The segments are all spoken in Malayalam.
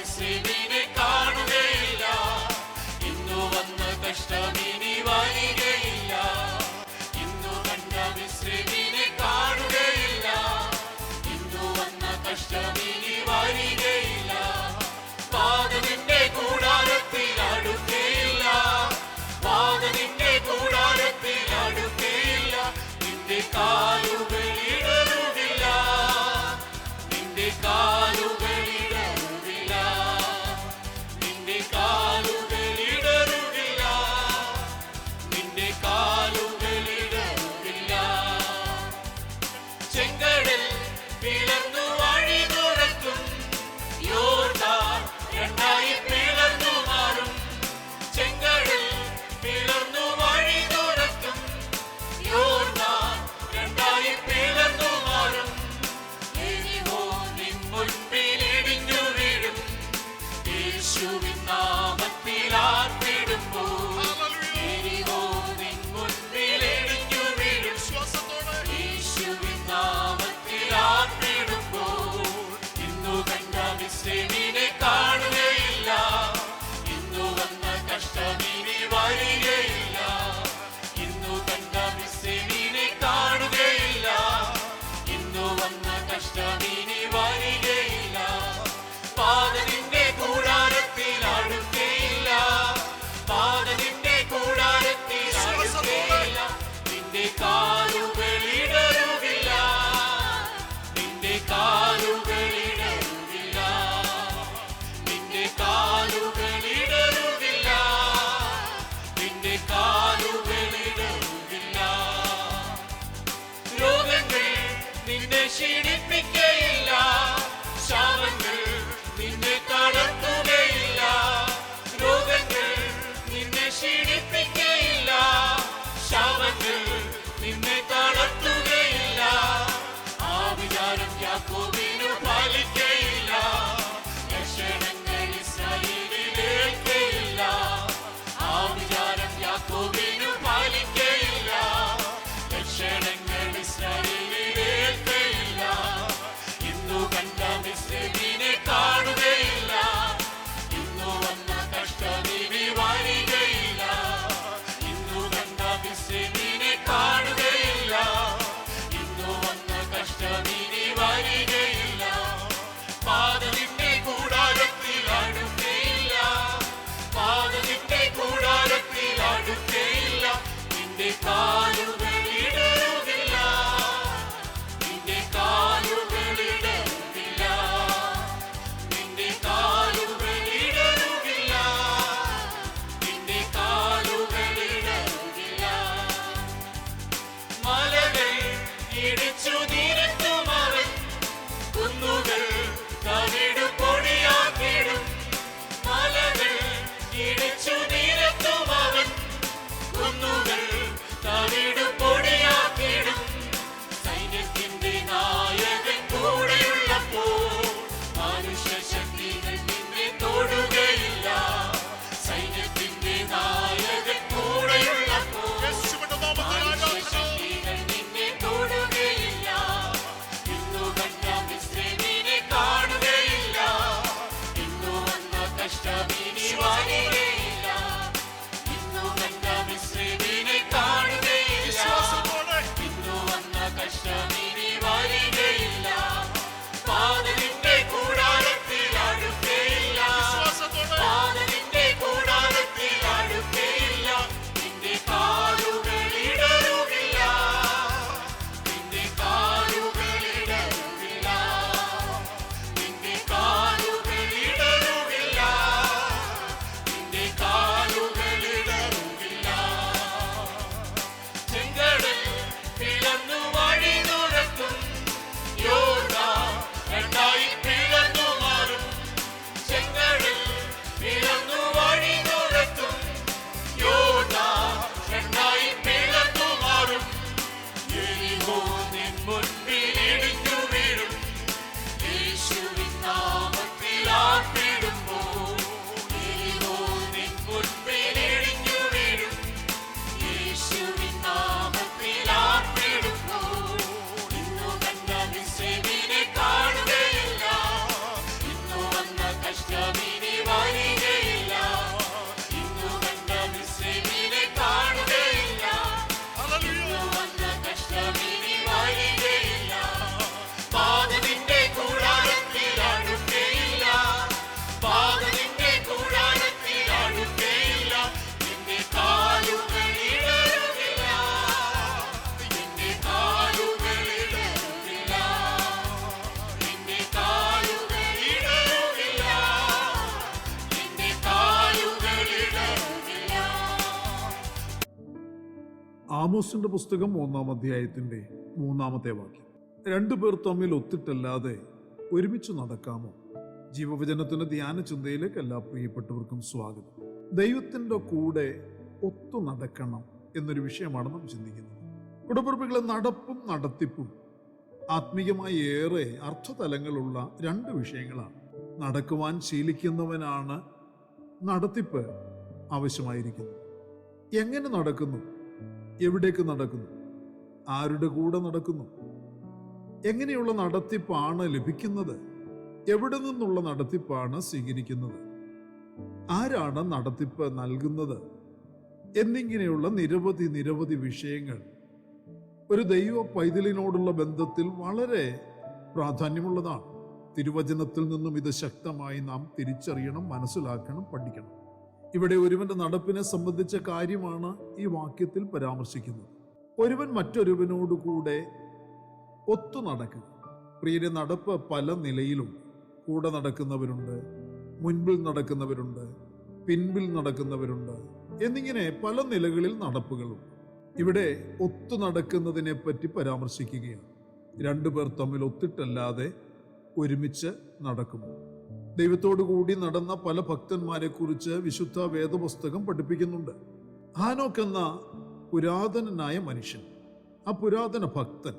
മിസ്രയീമിനെ കാണുകയില്ല. ഇന്നു വന്ന കഷ്ടമിനി വരികയില്ല. ഇന്നു കണ്ട മിസ്രയീമിനെ കാണുകയില്ല. ഇന്നു വന്ന കഷ്ടമിനി വരികയില്ല. പാദനിന്റെ കൂടാരത്തിൽ അടുക്കയില്ല. പാദനിന്റെ കൂടാരത്തിൽ അടുക്കയില്ല. നിന്റെ കാലുകൾ ഇടറുകില്ല. നിന്റെ കാലുകൾ ഇടറുകില്ല. നിന്റെ കാലുകൾ ഇടറുകില്ല. നിന്റെ കാലുകൾ ഇടറുകില്ല. ചെങ്കടൽ പിളർന്നു വഴി തുറക്കും. യോർദാൻ രണ്ടായി പിളർന്നു മാറും. ചെങ്കടൽ പിളർന്നു വഴി തുറക്കും. യോർദാൻ രണ്ടായി പിളർന്നു മാറും. എരിഹോ നിൻ മുൻപിൽ ഇടിഞ്ഞു വീഴും. യേശുവിൻ നാമത്തിൽ ആർപ്പിടുമ്പോൾ എരിഹോ നിൻ മുൻപിൽ ഇടിഞ്ഞു വീഴും. യേശുവിൻ നാമത്തിൽ ആർപ്പിടുമ്പോൾ ഇന്നു കണ്ട മിസ്രയീമിനെ കാണുകയില്ല. ഇന്നു വന്ന കഷ്ടമിനി വരികയില്ല. ഇന്നു കണ്ട മിസ്രയീമിനെ കാണുകയില്ല. ഇന്നു വന്ന കഷ്ടമിനി വരികയില്ല. പാദനിന്റെ കൂടാരത്തിൽ അടുക്ക ആമോസിന്റെ പുസ്തകം 3-ാം അധ്യായത്തിന്റെ 3-ാമത്തെ വാക്യം. രണ്ടുപേർ തമ്മിൽ ഒത്തിട്ടല്ലാതെ ഒരുമിച്ച് നടക്കാമോ? ജീവവചനത്തിന്റെ ധ്യാന ചിന്തയിലേക്ക് എല്ലാ പ്രിയപ്പെട്ടവർക്കും സ്വാഗതം. ദൈവത്തിന്റെ കൂടെ ഒത്തു നടക്കണം എന്നൊരു വിഷയമാണ് നാം ചിന്തിക്കുന്നത്. കുടുംബപ്രഭുക്കളെ, നടപ്പും നടത്തിപ്പും ആത്മീയമായി ഏറെ അർത്ഥതലങ്ങളുള്ള രണ്ട് വിഷയങ്ങളാണ്. നടക്കുവാൻ ശീലിക്കുന്നവനാണ് നടത്തിപ്പ് ആവശ്യമായിരിക്കുന്നത്. എങ്ങനെ നടക്കുന്നു? എവിടേക്ക് നടക്കുന്നു? ആരുടെ കൂടെ നടക്കുന്നു? എങ്ങനെയുള്ള നടത്തിപ്പാണ് ലഭിക്കുന്നത്? എവിടെ നിന്നുള്ള നടത്തിപ്പാണ് സ്വീകരിക്കുന്നത്? ആരാണ് നടത്തിപ്പ് നൽകുന്നത്? എന്നിങ്ങനെയുള്ള നിരവധി വിഷയങ്ങൾ ഒരു ദൈവ പൈതലിനോടുള്ള ബന്ധത്തിൽ വളരെ പ്രാധാന്യമുള്ളതാണ്. തിരുവചനത്തിൽ നിന്നും ഇത് ശക്തമായി നാം തിരിച്ചറിയണം, മനസ്സിലാക്കണം, പഠിക്കണം. ഇവിടെ ഒരുവന്റെ നടപ്പിനെ സംബന്ധിച്ച കാര്യമാണ് ഈ വാക്യത്തിൽ പരാമർശിക്കുന്നത്. ഒരുവൻ മറ്റൊരുവനോടുകൂടെ ഒത്തു നടക്കുക. പ്രിയരെ, നടപ്പ് പല നിലയിലുണ്ട്. കൂടെ നടക്കുന്നവരുണ്ട്, മുൻപിൽ നടക്കുന്നവരുണ്ട്, പിൻപിൽ നടക്കുന്നവരുണ്ട്, എന്നിങ്ങനെ പല നിലകളിൽ നടപ്പുകളുണ്ട്. ഇവിടെ ഒത്തു നടക്കുന്നതിനെ പറ്റി പരാമർശിക്കുകയാണ്. രണ്ടുപേർ തമ്മിൽ ഒത്തിട്ടല്ലാതെ ഒരുമിച്ച് നടക്കുമോ? ദൈവത്തോടു കൂടി നടന്ന പല ഭക്തന്മാരെ കുറിച്ച് വിശുദ്ധ വേദപുസ്തകം പഠിപ്പിക്കുന്നുണ്ട്. ഹാനോക്ക് എന്ന പുരാതനനായ മനുഷ്യൻ, ആ പുരാതന ഭക്തൻ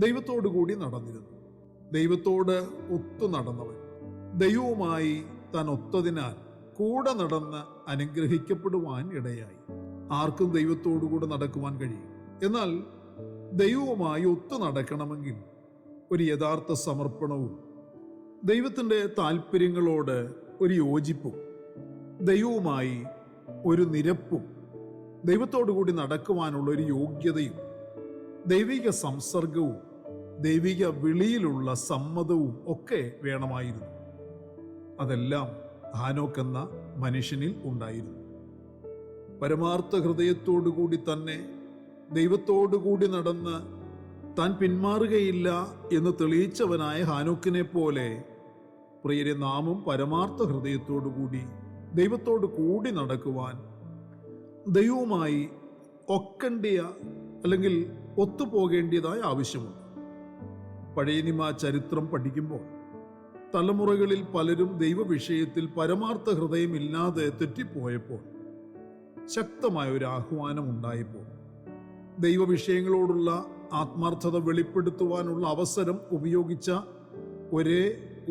ദൈവത്തോടു കൂടി നടന്നിരുന്നു. ദൈവത്തോട് ഒത്തു നടന്നവൻ, ദൈവവുമായി താൻ ഒത്തതിനാൽ കൂടെ നടന്ന് അനുഗ്രഹിക്കപ്പെടുവാൻ ഇടയായി. ആർക്കും ദൈവത്തോടുകൂടെ നടക്കുവാൻ കഴിയും. എന്നാൽ ദൈവവുമായി ഒത്തു നടക്കണമെങ്കിൽ ഒരു യഥാർത്ഥ സമർപ്പണവും ദൈവത്തിൻ്റെ താല്പര്യങ്ങളോട് ഒരു യോജിപ്പും ദൈവവുമായി ഒരു നിരപ്പും ദൈവത്തോടുകൂടി നടക്കുവാനുള്ള ഒരു യോഗ്യതയും ദൈവിക സംസർഗവും ദൈവിക വിളിയിലുള്ള സമ്മതവും ഒക്കെ വേണമായിരുന്നു. അതെല്ലാം ഹാനോക്ക് എന്ന മനുഷ്യനിൽ ഉണ്ടായിരുന്നു. പരമാർത്ഥ ഹൃദയത്തോടുകൂടി തന്നെ ദൈവത്തോടുകൂടി നടന്ന് താൻ പിന്മാറുകയില്ല എന്ന് തെളിയിച്ചവനായ ഹാനോക്കിനെ പോലെ പ്രിയരെ, നാമും പരമാർത്ഥ ഹൃദയത്തോടുകൂടി ദൈവത്തോട് കൂടി നടക്കുവാൻ ദൈവവുമായി ഒക്കണ്ടിയ അല്ലെങ്കിൽ ഒത്തുപോകേണ്ടതായ ആവശ്യമുണ്ട്. പഴയ നിയമ ചരിത്രം പഠിക്കുമ്പോൾ തലമുറകളിൽ പലരും ദൈവവിഷയത്തിൽ പരമാർത്ഥ ഹൃദയമില്ലാതെ തെറ്റിപ്പോയപ്പോൾ, ശക്തമായ ഒരു ആഹ്വാനം ഉണ്ടായപ്പോൾ, ദൈവവിഷയങ്ങളോടുള്ള ആത്മാർത്ഥത വെളിപ്പെടുത്തുവാനുള്ള അവസരം ഉപയോഗിച്ച ഒരേ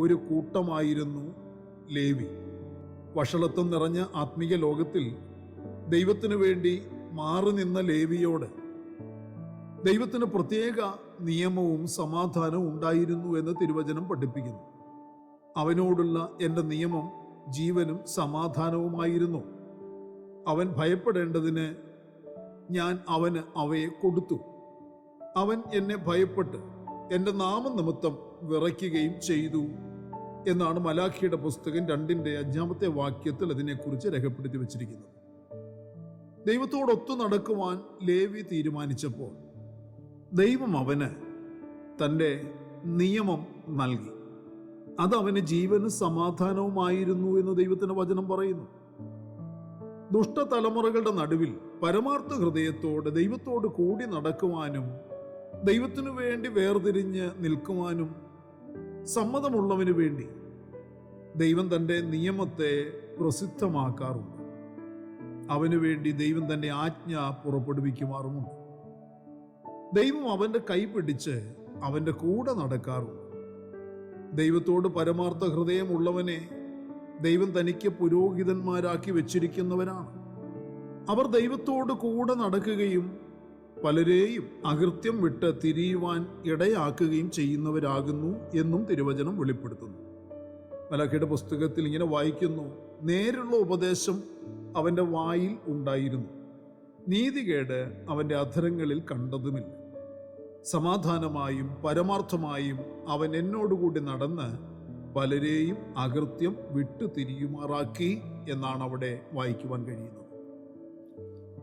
ഒരു കൂട്ടമായിരുന്നു ലേവി. വഷളത്വം നിറഞ്ഞ ആത്മീയ ലോകത്തിൽ ദൈവത്തിനു വേണ്ടി മാറി നിന്ന ലേവിയോട് ദൈവത്തിന് പ്രത്യേക നിയമവും സമാധാനവും ഉണ്ടായിരുന്നു എന്ന് തിരുവചനം പഠിപ്പിക്കുന്നു. അവനോടുള്ള എൻ്റെ നിയമം ജീവനും സമാധാനവുമായിരുന്നു. അവൻ ഭയപ്പെടേണ്ടതിന് ഞാൻ അവന് അവയെ കൊടുത്തു. അവൻ എന്നെ ഭയപ്പെട്ട് എൻ്റെ നാമനിമിത്തം വിറയ്ക്കുകയും ചെയ്തു എന്നാണ് മലാഖിയുടെ പുസ്തകം 2-5 വാക്യത്തിൽ അതിനെക്കുറിച്ച് രേഖപ്പെടുത്തി വച്ചിരിക്കുന്നത്. ദൈവത്തോടൊത്തു നടക്കുവാൻ ലേവി തീരുമാനിച്ചപ്പോൾ ദൈവം അവന് തൻ്റെ നിയമം നൽകി. അതവന് ജീവനും സമാധാനവുമായിരുന്നു എന്ന് ദൈവത്തിന്റെ വചനം പറയുന്നു. ദുഷ്ടതലമുറകളുടെ നടുവിൽ പരമാർത്ഥ ഹൃദയത്തോടെ ദൈവത്തോട് കൂടി നടക്കുവാനും ദൈവത്തിനു വേണ്ടി വേർതിരിഞ്ഞ് നിൽക്കുവാനും സമ്മതമുള്ളവന് വേണ്ടി ദൈവം തൻ്റെ നിയമത്തെ പ്രസിദ്ധമാക്കാറുണ്ട്. അവന് വേണ്ടി ദൈവം തൻ്റെ ആജ്ഞ പുറപ്പെടുവിക്കുമാറുമുണ്ട്. ദൈവം അവൻ്റെ കൈ പിടിച്ച് അവൻ്റെ കൂടെ നടക്കാറുണ്ട്. ദൈവത്തോട് പരമാർത്ഥ ഹൃദയമുള്ളവനെ ദൈവം തനിക്ക് പുരോഹിതന്മാരാക്കി വെച്ചിരിക്കുന്നവരാണ്. അവർ ദൈവത്തോട് കൂടെ നടക്കുകയും പലരെയും അകൃത്യം വിട്ട് തിരിയുവാൻ ഇടയാക്കുകയും ചെയ്യുന്നവരാകുന്നു എന്നും തിരുവചനം വെളിപ്പെടുത്തുന്നു. മലാഖിയുടെ പുസ്തകത്തിൽ ഇങ്ങനെ വായിക്കുന്നു: നേരുള്ള ഉപദേശം അവൻ്റെ വായിൽ ഉണ്ടായിരുന്നു, നീതികേട് അവൻ്റെ അധരങ്ങളിൽ കണ്ടതുമില്ല. സമാധാനമായും പരമാർത്ഥമായും അവൻ എന്നോടുകൂടി നടന്ന് പലരെയും അകൃത്യം വിട്ടു തിരിയുമാറാക്കി എന്നാണ് അവിടെ വായിക്കുവാൻ കഴിയുന്നത്.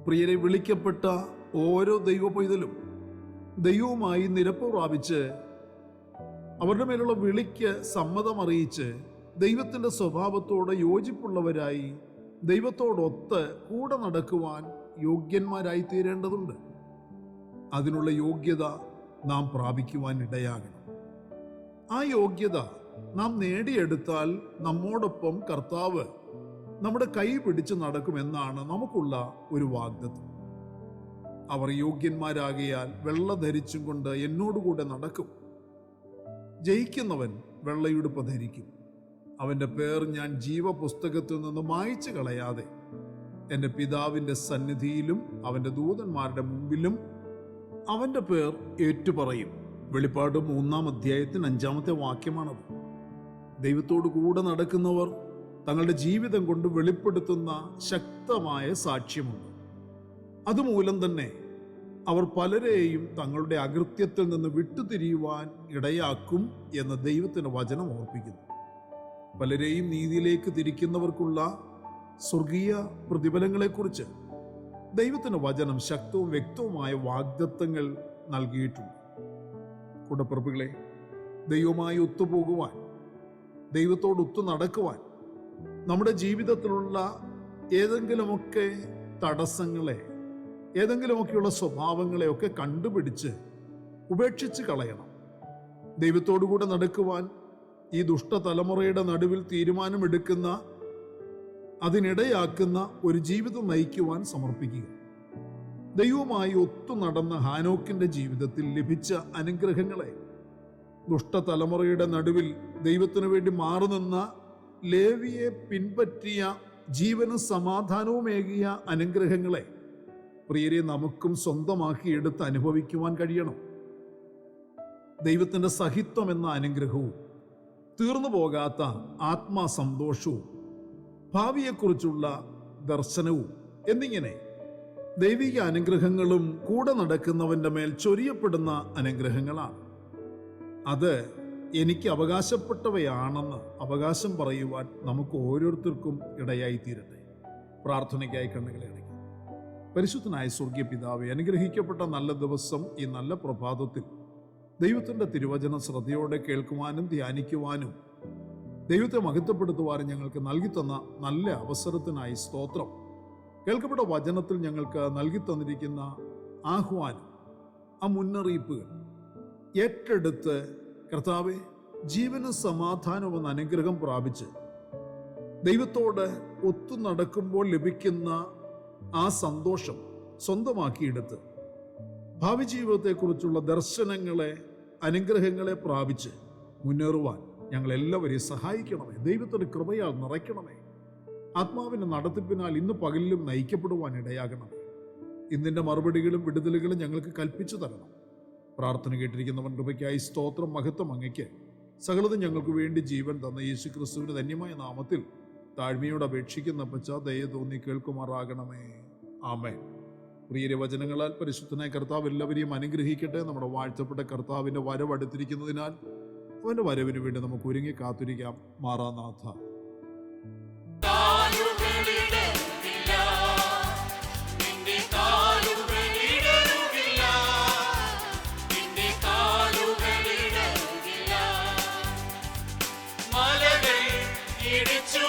പ്രിയരെ, വിളിക്കപ്പെട്ട ഓരോ ദൈവ പൈതലും ദൈവവുമായി നിരപ്പ് പ്രാപിച്ച് അവരുടെ മേലുള്ള വിളിക്ക് സമ്മതമറിയിച്ച് ദൈവത്തിൻ്റെ സ്വഭാവത്തോട് യോജിപ്പുള്ളവരായി ദൈവത്തോടൊത്ത് കൂടെ നടക്കുവാൻ യോഗ്യന്മാരായി തീരേണ്ടതുണ്ട്. അതിനുള്ള യോഗ്യത നാം പ്രാപിക്കുവാൻ ഇടയാകണം. ആ യോഗ്യത നാം നേടിയെടുത്താൽ നമ്മോടൊപ്പം കർത്താവ് നമ്മുടെ കൈ പിടിച്ച് നടക്കുമെന്നാണ് നമുക്കുള്ള ഒരു വാഗ്ദത്തം. അവർ യോഗ്യന്മാരാകിയാൽ വെള്ള ധരിച്ചും കൊണ്ട് എന്നോടുകൂടെ നടക്കും. ജയിക്കുന്നവൻ വെള്ളയുടുപ്പ് ധരിക്കും. അവൻ്റെ പേർ ഞാൻ ജീവപുസ്തകത്തിൽ നിന്ന് മായ്ച്ചു കളയാതെ എൻ്റെ പിതാവിൻ്റെ സന്നിധിയിലും അവൻ്റെ ദൂതന്മാരുടെ മുമ്പിലും അവൻ്റെ പേർ ഏറ്റുപറയും. വെളിപ്പാട് 3-ാം അധ്യായത്തിന് 5-ാമത്തെ വാക്യമാണത്. ദൈവത്തോടു കൂടെ നടക്കുന്നവർ തങ്ങളുടെ ജീവിതം കൊണ്ട് വെളിപ്പെടുത്തുന്ന ശക്തമായ സാക്ഷ്യമുണ്ട്. അതുമൂലം തന്നെ അവർ പലരെയും തങ്ങളുടെ അകൃത്യത്തിൽ നിന്ന് വിട്ടുതിരിയുവാൻ ഇടയാക്കും എന്ന് ദൈവത്തിന്റെ വചനം ഓർപ്പിക്കുന്നു. പലരെയും നീതിയിലേക്ക് തിരിക്കുന്നവർക്കുള്ള സ്വർഗീയ പ്രതിഫലങ്ങളെക്കുറിച്ച് ദൈവത്തിന്റെ വചനം ശക്തവും വ്യക്തവുമായ വാഗ്ദത്തങ്ങൾ നൽകിയിട്ടുണ്ട്. കൂടപ്പിറപ്പുകളെ, ദൈവവുമായി ഒത്തുപോകുവാൻ, ദൈവത്തോട് ഒത്തു നടക്കുവാൻ നമ്മുടെ ജീവിതത്തിലുള്ള ഏതെങ്കിലുമൊക്കെ തടസ്സങ്ങളെ, ഏതെങ്കിലുമൊക്കെയുള്ള സ്വഭാവങ്ങളെയൊക്കെ കണ്ടുപിടിച്ച് ഉപേക്ഷിച്ച് കളയണം. ദൈവത്തോടുകൂടെ നടക്കുവാൻ ഈ ദുഷ്ടതലമുറയുടെ നടുവിൽ തീരുമാനമെടുക്കുന്ന, അതിനിടയാക്കുന്ന ഒരു ജീവിതം നയിക്കുവാൻ സമർപ്പിക്കുക. ദൈവവുമായി ഒത്തു നടന്ന ഹാനോക്കിന്റെ ജീവിതത്തിൽ ലഭിച്ച അനുഗ്രഹങ്ങളെ, ദുഷ്ടതലമുറയുടെ നടുവിൽ ദൈവത്തിനു വേണ്ടി മാറുനിന്ന ലേവിയെ പിൻപറ്റിയ ജീവനും സമാധാനവുമേകിയ അനുഗ്രഹങ്ങളെ പ്രിയരെ നമുക്കും സ്വന്തമാക്കി എടുത്ത് അനുഭവിക്കുവാൻ കഴിയണം. ദൈവത്തിന്റെ സഹിത്വം എന്ന അനുഗ്രഹവും തീർന്നു പോകാത്ത ആത്മസന്തോഷവും ഭാവിയെക്കുറിച്ചുള്ള ദർശനവും എന്നിങ്ങനെ ദൈവിക അനുഗ്രഹങ്ങളും കൂടെ നടക്കുന്നവന്റെ മേൽ ചൊരിയപ്പെടുന്ന അനുഗ്രഹങ്ങളാണ്. അത് എനിക്ക് അവകാശപ്പെട്ടവയാണെന്ന് അവകാശം പറയുവാൻ നമുക്ക് ഓരോരുത്തർക്കും ഇടയായി തീരട്ടെ. പ്രാർത്ഥനയ്ക്കായി കണ്ണുകളെ അടയ്ക്കും. പരിശുദ്ധനായ സ്വർഗീയ പിതാവേ, അനുഗ്രഹിക്കപ്പെട്ട നല്ല ദിവസം, ഈ നല്ല പ്രഭാതത്തിൽ ദൈവത്തിൻ്റെ തിരുവചനം ശ്രദ്ധയോടെ കേൾക്കുവാനും ധ്യാനിക്കുവാനും ദൈവത്തെ മഹത്വപ്പെടുത്തുവാനും ഞങ്ങൾക്ക് നൽകി തന്ന നല്ല അവസരത്തിനായി സ്തോത്രം. കേൾക്കപ്പെട്ട വചനത്തിൽ ഞങ്ങൾക്ക് നൽകി തന്നിരിക്കുന്ന ആഹ്വാനം, ആ മുന്നറിയിപ്പുകൾ ഏറ്റെടുത്ത് കർത്താവെ, ജീവനും സമാധാനവും എന്ന അനുഗ്രഹം പ്രാപിച്ച് ദൈവത്തോട് ഒത്തു നടക്കുമ്പോൾ ലഭിക്കുന്ന ആ സന്തോഷം സ്വന്തമാക്കിയെടുത്ത് ഭാവി ജീവിതത്തെക്കുറിച്ചുള്ള ദർശനങ്ങളെ, അനുഗ്രഹങ്ങളെ പ്രാപിച്ച് മുന്നേറുവാൻ ഞങ്ങളെല്ലാവരെയും സഹായിക്കണമേ. ദൈവത്തിന്റെ കൃപയാൽ നിറയ്ക്കണമേ. ആത്മാവിന്റെ നടത്തിപ്പിനാൽ ഇന്ന് പകലിലും നയിക്കപ്പെടുവാൻ ഇടയാകണമേ. ഇന്നിന്റെ മറുപടികളും വിടുതലുകളും ഞങ്ങൾക്ക് കൽപ്പിച്ചു തരണം. പ്രാർത്ഥന കേട്ടിരിക്കുന്നവൻ കൃപയ്ക്കായി സ്തോത്രം. മഹത്വം അങ്ങയ്ക്ക്. സകലതും ഞങ്ങൾക്ക് വേണ്ടി ജീവൻ തന്ന യേശു ക്രിസ്തുവിന്റെ ധന്യമായ നാമത്തിൽ താഴ്മയോട് അപേക്ഷിക്കുന്ന പശ്ച ദയ തോന്നി കേൾക്കുമാറാകണമേ. ആമേൻ. പ്രിയരെ, വചനങ്ങളാൽ പരിശുദ്ധനായ കർത്താവ് എല്ലാവരെയും അനുഗ്രഹിക്കട്ടെ. നമ്മുടെ വാഴ്ത്തപ്പെട്ട കർത്താവിന്റെ വരവ് അടുത്തിരിക്കുന്നതിനാൽ അവന്റെ വരവിന് വേണ്ടി നമുക്ക് ഒരുങ്ങി കാത്തിരിക്കാം. മാറാനാഥ. ഇടിച്ചു